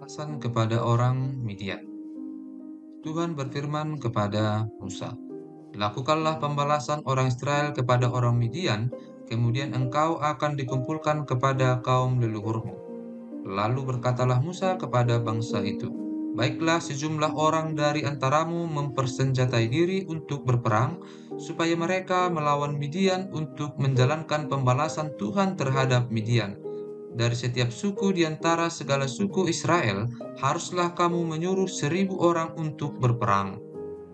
Pembalasan kepada orang Midian. Tuhan berfirman kepada Musa, "Lakukanlah pembalasan orang Israel kepada orang Midian, kemudian engkau akan dikumpulkan kepada kaum leluhurmu." Lalu berkatalah Musa kepada bangsa itu, "Baiklah, sejumlah orang dari antaramu mempersenjatai diri untuk berperang, supaya mereka melawan Midian untuk menjalankan pembalasan Tuhan terhadap Midian. Dari setiap suku di antara segala suku Israel, haruslah kamu menyuruh 1.000 orang untuk berperang.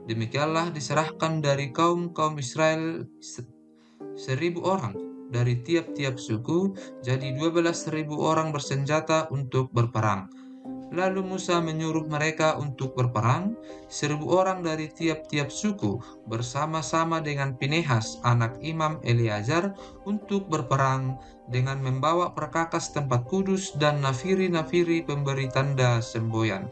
Demikianlah diserahkan dari kaum-kaum Israel 1.000 orang dari tiap-tiap suku, jadi 12.000 orang bersenjata untuk berperang. Lalu Musa menyuruh mereka untuk berperang, 1.000 orang dari tiap-tiap suku, bersama-sama dengan Pinehas, anak Imam Eleazar, untuk berperang dengan membawa perkakas tempat kudus dan nafiri-nafiri pemberi tanda semboyan.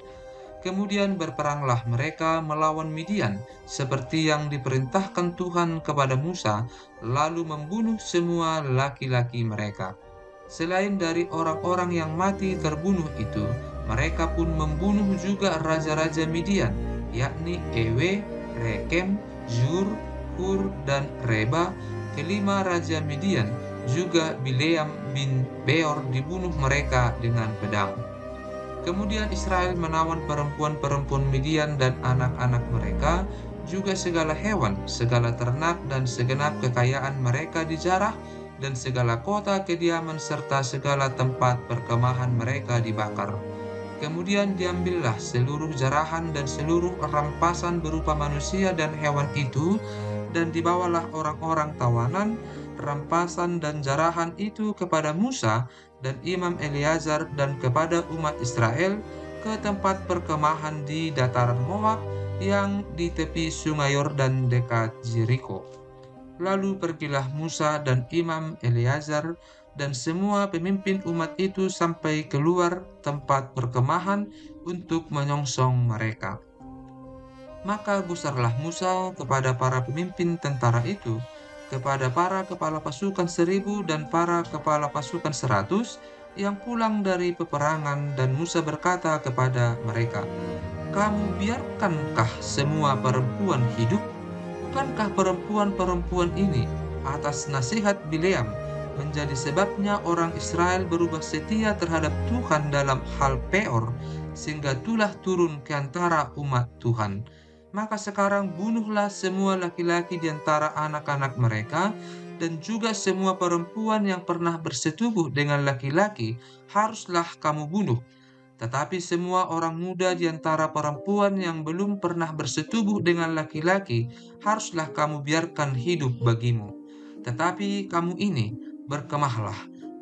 Kemudian berperanglah mereka melawan Midian, seperti yang diperintahkan Tuhan kepada Musa, lalu membunuh semua laki-laki mereka. Selain dari orang-orang yang mati terbunuh itu, mereka pun membunuh juga raja-raja Midian, yakni Ewe, Rekem, Zur, Hur, dan Reba. Kelima raja Midian, juga Bileam bin Beor dibunuh mereka dengan pedang. Kemudian Israel menawan perempuan-perempuan Midian dan anak-anak mereka, juga segala hewan, segala ternak, dan segenap kekayaan mereka dijarah, dan segala kota kediaman serta segala tempat perkemahan mereka dibakar. Kemudian diambillah seluruh jarahan dan seluruh rampasan berupa manusia dan hewan itu, dan dibawalah orang-orang tawanan, rampasan dan jarahan itu kepada Musa dan Imam Eleazar dan kepada umat Israel ke tempat perkemahan di dataran Moab yang di tepi sungai Yordan dekat Jeriko. Lalu pergilah Musa dan Imam Eleazar dan semua pemimpin umat itu sampai keluar tempat perkemahan untuk menyongsong mereka. Maka gusarlah Musa kepada para pemimpin tentara itu, kepada para kepala pasukan 1.000 dan para kepala pasukan 100 yang pulang dari peperangan, dan Musa berkata kepada mereka, "Kamu biarkankah semua perempuan hidup? Bukankah perempuan-perempuan ini atas nasihat Bileam menjadi sebabnya orang Israel berubah setia terhadap Tuhan dalam hal Peor, sehingga tulah turun ke antara umat Tuhan? Maka sekarang bunuhlah semua laki-laki di antara anak-anak mereka, dan juga semua perempuan yang pernah bersetubuh dengan laki-laki haruslah kamu bunuh. Tetapi semua orang muda di antara perempuan yang belum pernah bersetubuh dengan laki-laki haruslah kamu biarkan hidup bagimu. Tetapi kamu ini berkemahlah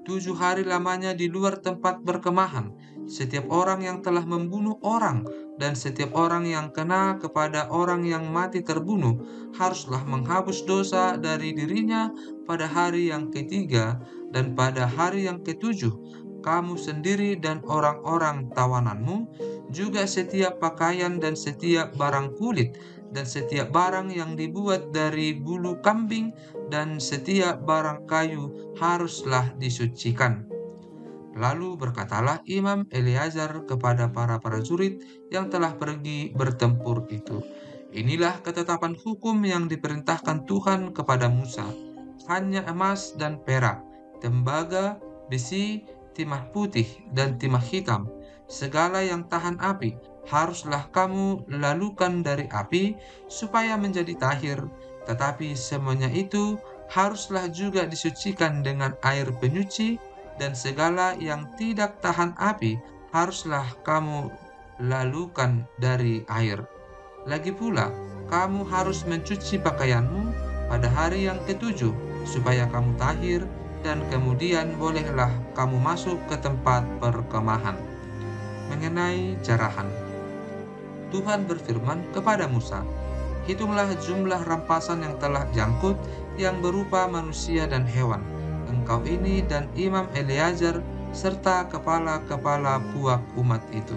7 hari lamanya di luar tempat berkemahan. Setiap orang yang telah membunuh orang dan setiap orang yang kena kepada orang yang mati terbunuh haruslah menghapus dosa dari dirinya pada hari yang ketiga, dan pada hari yang ketujuh kamu sendiri dan orang-orang tawananmu, juga setiap pakaian dan setiap barang kulit, dan setiap barang yang dibuat dari bulu kambing, dan setiap barang kayu haruslah disucikan." Lalu berkatalah Imam Eleazar kepada para prajurit yang telah pergi bertempur itu, "Inilah ketetapan hukum yang diperintahkan Tuhan kepada Musa. Hanya emas dan perak, tembaga, besi, timah putih, dan timah hitam, segala yang tahan api, haruslah kamu lalukan dari api supaya menjadi tahir. Tetapi semuanya itu haruslah juga disucikan dengan air penyuci, dan segala yang tidak tahan api haruslah kamu lalukan dari air. Lagi pula, kamu harus mencuci pakaianmu pada hari yang ketujuh, supaya kamu tahir, dan kemudian bolehlah kamu masuk ke tempat perkemahan." Mengenai jarahan, Tuhan berfirman kepada Musa, "Hitunglah jumlah rampasan yang telah diangkut, yang berupa manusia dan hewan, engkau ini dan Imam Eleazar serta kepala-kepala puak umat itu.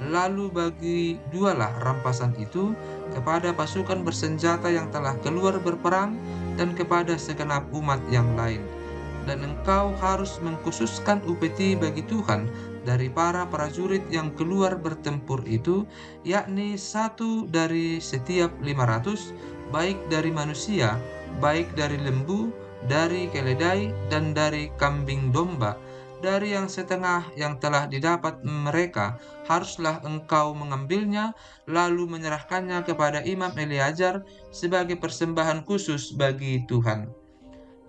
Lalu bagi dualah rampasan itu kepada pasukan bersenjata yang telah keluar berperang dan kepada segenap umat yang lain. dan engkau harus mengkhususkan upeti bagi Tuhan dari para prajurit yang keluar bertempur itu, yakni 1 dari setiap 500, baik dari manusia, baik dari lembu, dari keledai, dan dari kambing domba. Dari yang setengah yang telah didapat mereka, haruslah engkau mengambilnya, lalu menyerahkannya kepada Imam Eleazar sebagai persembahan khusus bagi Tuhan.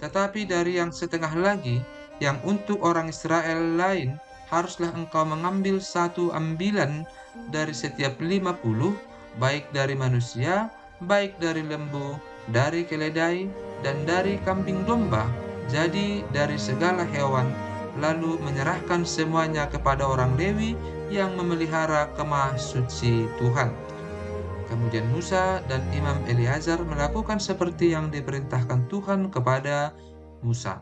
Tetapi dari yang setengah lagi, yang untuk orang Israel lain, haruslah engkau mengambil 1 ambilan dari setiap 50, baik dari manusia, baik dari lembu, dari keledai, dan dari kambing domba, jadi dari segala hewan, lalu menyerahkan semuanya kepada orang Lewi yang memelihara kemah suci Tuhan. Kemudian Musa dan Imam Eleazar melakukan seperti yang diperintahkan Tuhan kepada Musa.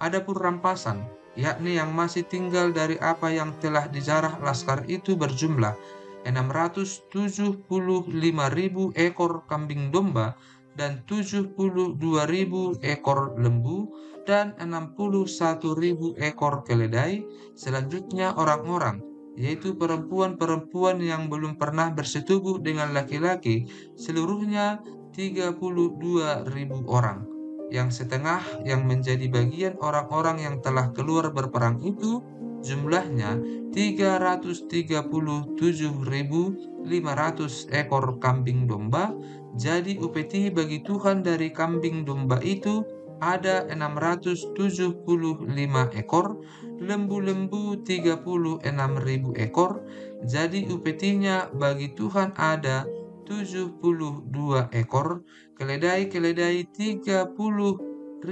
Adapun rampasan, yakni yang masih tinggal dari apa yang telah dijarah laskar itu berjumlah 675.000 ekor kambing domba dan 72.000 ekor lembu dan 61.000 ekor keledai. Selanjutnya orang-orang, yaitu perempuan-perempuan yang belum pernah bersetubuh dengan laki-laki, seluruhnya 32.000 orang. Yang setengah yang menjadi bagian orang-orang yang telah keluar berperang itu, jumlahnya 337.500 ekor kambing domba. Jadi upeti bagi Tuhan dari kambing domba itu ada 675 ekor, lembu-lembu 36.000 ekor, jadi upetinya bagi Tuhan ada 72 ekor, keledai-keledai 30.500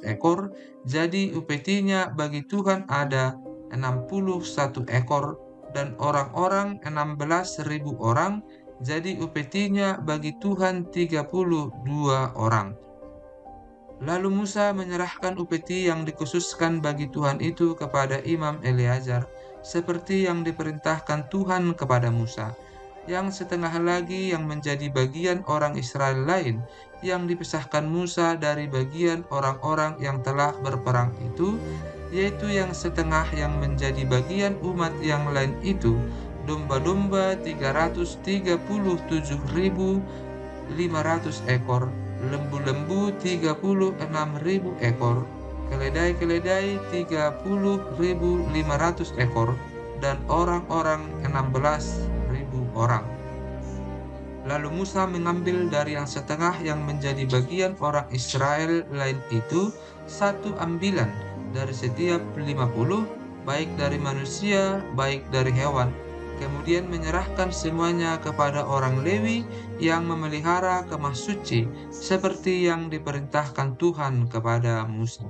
ekor, jadi upetinya bagi Tuhan ada 61 ekor, dan orang-orang 16.000 orang, jadi upetinya bagi Tuhan 32 orang. Lalu Musa menyerahkan upeti yang dikhususkan bagi Tuhan itu kepada Imam Eleazar, seperti yang diperintahkan Tuhan kepada Musa. Yang setengah lagi yang menjadi bagian orang Israel lain, yang dipisahkan Musa dari bagian orang-orang yang telah berperang itu, yaitu yang setengah yang menjadi bagian umat yang lain itu, domba-domba 337.500 ekor, lembu-lembu 36.000 ekor, keledai-keledai 30.500 ekor, dan orang-orang 16.000 orang. Lalu Musa mengambil dari yang setengah yang menjadi bagian orang Israel lain itu 1 ambilan dari setiap 50, baik dari manusia, baik dari hewan, kemudian menyerahkan semuanya kepada orang Lewi yang memelihara kemah suci, seperti yang diperintahkan Tuhan kepada Musa.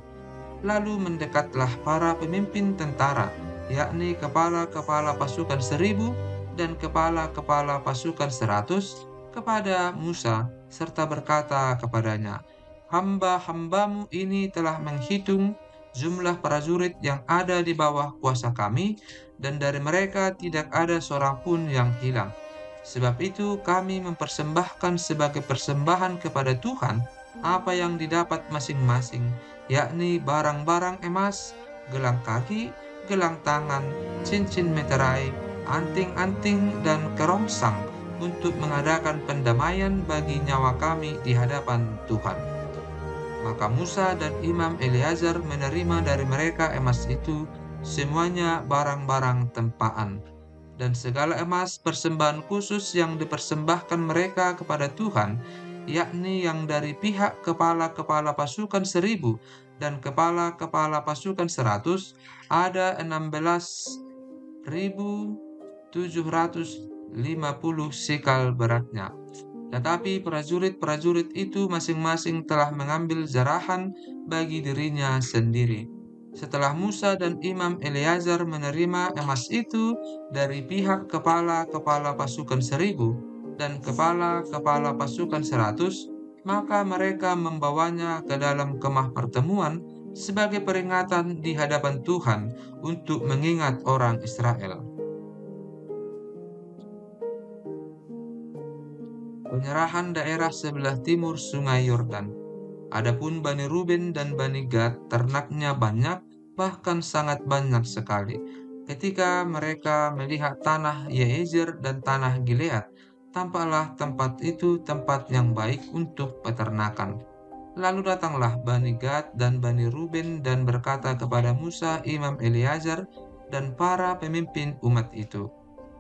Lalu mendekatlah para pemimpin tentara, yakni kepala-kepala pasukan 1.000 dan kepala-kepala pasukan 100, kepada Musa, serta berkata kepadanya, "Hamba-hambamu ini telah menghitung jumlah prajurit yang ada di bawah kuasa kami, dan dari mereka tidak ada seorang pun yang hilang. Sebab itu kami mempersembahkan sebagai persembahan kepada Tuhan apa yang didapat masing-masing, yakni barang-barang emas, gelang kaki, gelang tangan, cincin meterai, anting-anting, dan kerongsang, untuk mengadakan pendamaian bagi nyawa kami di hadapan Tuhan." Maka Musa dan Imam Eleazar menerima dari mereka emas itu, semuanya barang-barang tempaan, dan segala emas persembahan khusus yang dipersembahkan mereka kepada Tuhan, yakni yang dari pihak kepala-kepala pasukan 1.000 dan kepala-kepala pasukan 100, ada 16.750 sikal beratnya. Tetapi prajurit-prajurit itu masing-masing telah mengambil zarahan bagi dirinya sendiri. Setelah Musa dan Imam Eleazar menerima emas itu dari pihak kepala-kepala pasukan 1.000 dan kepala-kepala pasukan 100, maka mereka membawanya ke dalam kemah pertemuan sebagai peringatan di hadapan Tuhan untuk mengingat orang Israel. Penyerahan daerah sebelah timur Sungai Yordan. Adapun Bani Ruben dan Bani Gad, ternaknya banyak, bahkan sangat banyak sekali. Ketika mereka melihat tanah Yaezer dan tanah Gilead, tampaklah tempat itu tempat yang baik untuk peternakan. Lalu datanglah Bani Gad dan Bani Ruben dan berkata kepada Musa, Imam Eleazar, dan para pemimpin umat itu,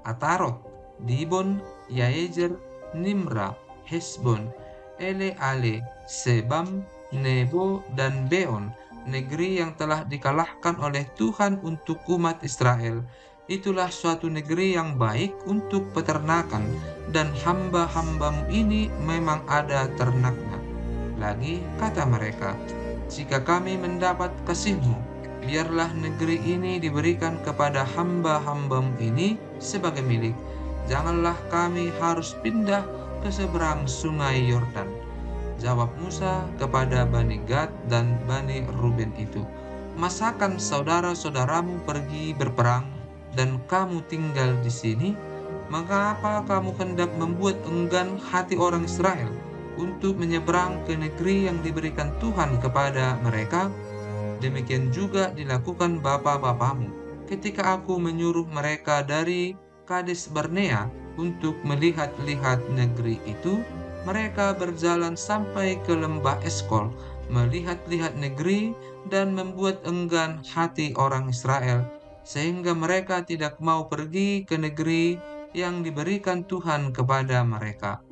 Atarot, Dibon, Yaezer, Nimra, Hesbon, Eleale, Sebam, Nebo, dan Beon, negeri yang telah dikalahkan oleh Tuhan untuk umat Israel. Itulah suatu negeri yang baik untuk peternakan, dan hamba-hambamu ini memang ada ternaknya. Lagi kata mereka, jika kami mendapat kasih-Mu, biarlah negeri ini diberikan kepada hamba-hamba-Mu ini sebagai milik. Janganlah kami harus pindah ke seberang sungai Yordan. Jawab Musa kepada Bani Gad dan Bani Ruben itu, masakan saudara-saudaramu pergi berperang dan kamu tinggal di sini? Mengapa kamu hendak membuat enggan hati orang Israel untuk menyeberang ke negeri yang diberikan Tuhan kepada mereka? Demikian juga dilakukan bapa-bapamu ketika aku menyuruh mereka dari Kades Barnea untuk melihat-lihat negeri itu. Mereka berjalan sampai ke lembah Eskol, melihat-lihat negeri dan membuat enggan hati orang Israel, sehingga mereka tidak mau pergi ke negeri yang diberikan Tuhan kepada mereka.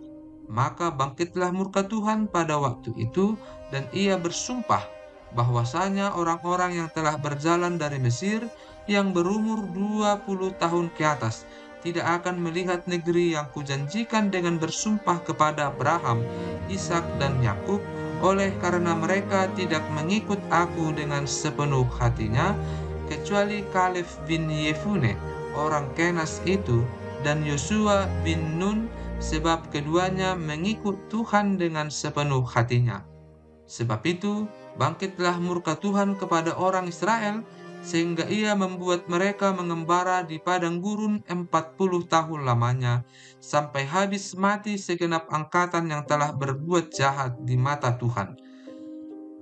Maka bangkitlah murka Tuhan pada waktu itu, dan ia bersumpah bahwasanya orang-orang yang telah berjalan dari Mesir yang berumur 20 tahun ke atas tidak akan melihat negeri yang kujanjikan dengan bersumpah kepada Abraham, Ishak, dan Yakub, oleh karena mereka tidak mengikut aku dengan sepenuh hatinya, kecuali Kaleb bin Yefune, orang Kenas itu, dan Yosua bin Nun, sebab keduanya mengikut Tuhan dengan sepenuh hatinya. Sebab itu, bangkitlah murka Tuhan kepada orang Israel, sehingga ia membuat mereka mengembara di padang gurun 40 tahun lamanya, sampai habis mati segenap angkatan yang telah berbuat jahat di mata Tuhan.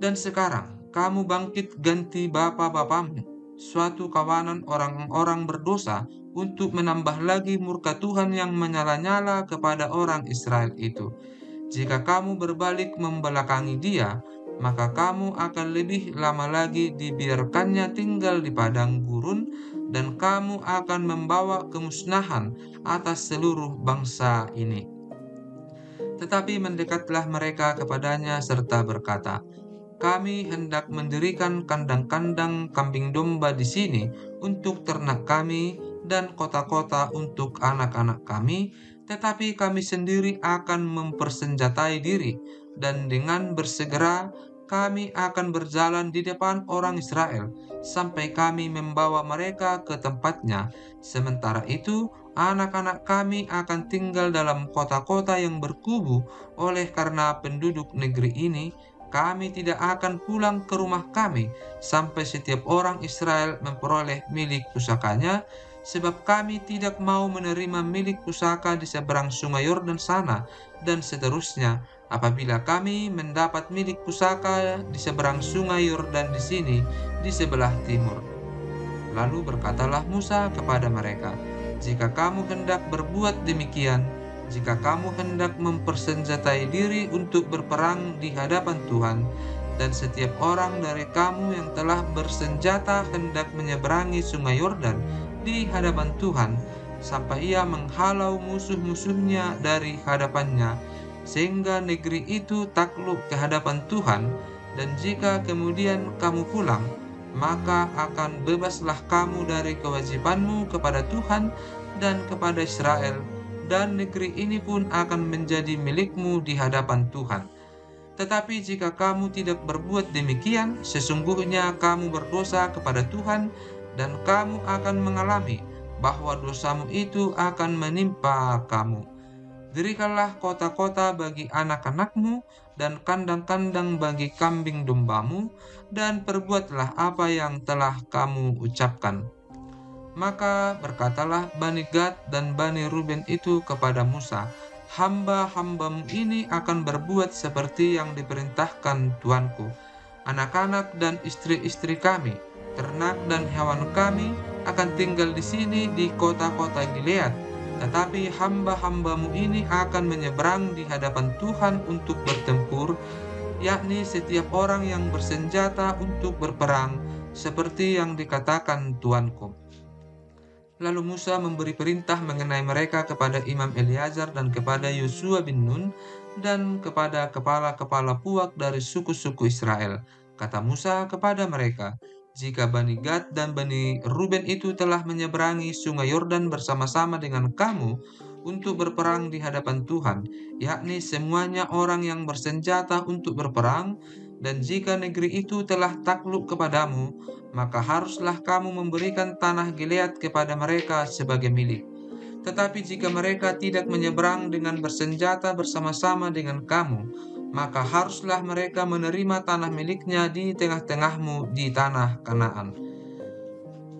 Dan sekarang, kamu bangkit ganti bapa-bapamu, suatu kawanan orang-orang berdosa, untuk menambah lagi murka Tuhan yang menyala-nyala kepada orang Israel itu. Jika kamu berbalik membelakangi dia, maka kamu akan lebih lama lagi dibiarkannya tinggal di padang gurun, dan kamu akan membawa kemusnahan atas seluruh bangsa ini. Tetapi mendekatlah mereka kepadanya serta berkata, kami hendak mendirikan kandang-kandang kambing domba di sini untuk ternak kami dan kota-kota untuk anak-anak kami, tetapi kami sendiri akan mempersenjatai diri, dan dengan bersegera kami akan berjalan di depan orang Israel sampai kami membawa mereka ke tempatnya. Sementara itu, anak-anak kami akan tinggal dalam kota-kota yang berkubu. Oleh karena penduduk negeri ini, kami tidak akan pulang ke rumah kami sampai setiap orang Israel memperoleh milik pusakanya, sebab kami tidak mau menerima milik pusaka di seberang sungai Yordan sana, dan seterusnya. Apabila kami mendapat milik pusaka di seberang sungai Yordan di sini, di sebelah timur. Lalu berkatalah Musa kepada mereka, jika kamu hendak berbuat demikian, jika kamu hendak mempersenjatai diri untuk berperang di hadapan Tuhan, dan setiap orang dari kamu yang telah bersenjata hendak menyeberangi sungai Yordan di hadapan Tuhan, sampai ia menghalau musuh-musuhnya dari hadapannya, sehingga negeri itu takluk ke hadapan Tuhan, dan jika kemudian kamu pulang, maka akan bebaslah kamu dari kewajibanmu kepada Tuhan dan kepada Israel, dan negeri ini pun akan menjadi milikmu di hadapan Tuhan. Tetapi jika kamu tidak berbuat demikian, sesungguhnya kamu berdosa kepada Tuhan, dan kamu akan mengalami bahwa dosamu itu akan menimpa kamu. Dirikanlah kota-kota bagi anak-anakmu dan kandang-kandang bagi kambing dombamu, dan perbuatlah apa yang telah kamu ucapkan. Maka berkatalah Bani Gad dan Bani Ruben itu kepada Musa, hamba-hambamu ini akan berbuat seperti yang diperintahkan tuanku. Anak-anak dan istri-istri kami, ternak dan hewan kami akan tinggal di sini di kota-kota Gilead. Tetapi hamba-hambamu ini akan menyeberang di hadapan Tuhan untuk bertempur, yakni setiap orang yang bersenjata untuk berperang, seperti yang dikatakan tuanku. Lalu Musa memberi perintah mengenai mereka kepada Imam Eleazar dan kepada Yosua bin Nun dan kepada kepala-kepala puak dari suku-suku Israel. Kata Musa kepada mereka, "Jika Bani Gad dan Bani Ruben itu telah menyeberangi sungai Yordan bersama-sama dengan kamu untuk berperang di hadapan Tuhan, yakni semuanya orang yang bersenjata untuk berperang, dan jika negeri itu telah takluk kepadamu, maka haruslah kamu memberikan tanah Gilead kepada mereka sebagai milik. Tetapi jika mereka tidak menyeberang dengan bersenjata bersama-sama dengan kamu, maka haruslah mereka menerima tanah miliknya di tengah-tengahmu di tanah Kanaan."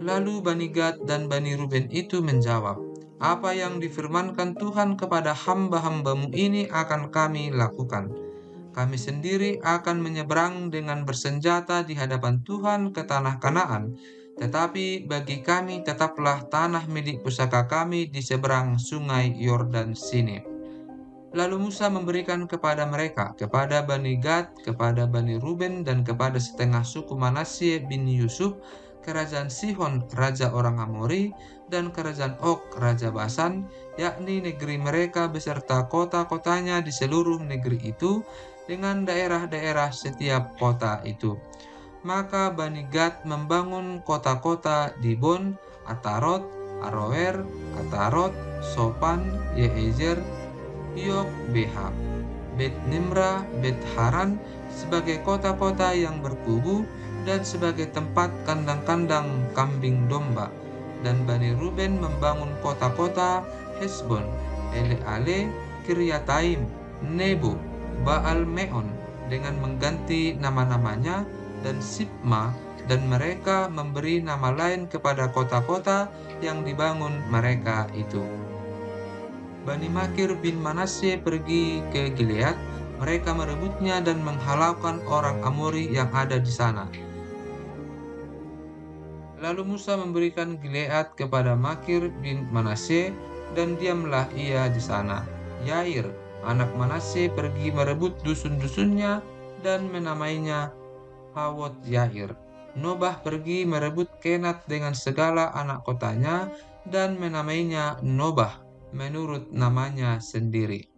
Lalu Bani Gad dan Bani Ruben itu menjawab, "Apa yang difirmankan Tuhan kepada hamba-hambamu ini akan kami lakukan. Kami sendiri akan menyeberang dengan bersenjata di hadapan Tuhan ke tanah Kanaan, tetapi bagi kami tetaplah tanah milik pusaka kami di seberang sungai Yordan sini." Lalu Musa memberikan kepada mereka, kepada Bani Gad, kepada Bani Ruben, dan kepada setengah suku Manasye bin Yusuf, kerajaan Sihon, raja orang Amori, dan kerajaan Og, raja Basan, yakni negeri mereka beserta kota-kotanya di seluruh negeri itu, dengan daerah-daerah setiap kota itu. Maka Bani Gad membangun kota-kota Dibon, Atarot, Aroer, Atarot, Sopan, Yeezer, Yokbeha, Bet Nimra, Bet Haran sebagai kota-kota yang berkubu dan sebagai tempat kandang-kandang kambing domba. Dan Bani Ruben membangun kota-kota Hesbon, Eleale, Kiryataim, Nebo, Baal Meon dengan mengganti nama-namanya, dan Sibma, dan mereka memberi nama lain kepada kota-kota yang dibangun mereka itu. Bani Makir bin Manasye pergi ke Gilead, mereka merebutnya dan menghalaukan orang Amori yang ada di sana. Lalu Musa memberikan Gilead kepada Makir bin Manasye, dan diamlah ia di sana. Yair, anak Manasye, pergi merebut dusun-dusunnya dan menamainya Hawot Yair. Nobah pergi merebut Kenat dengan segala anak kotanya dan menamainya Nobah menurut namanya sendiri.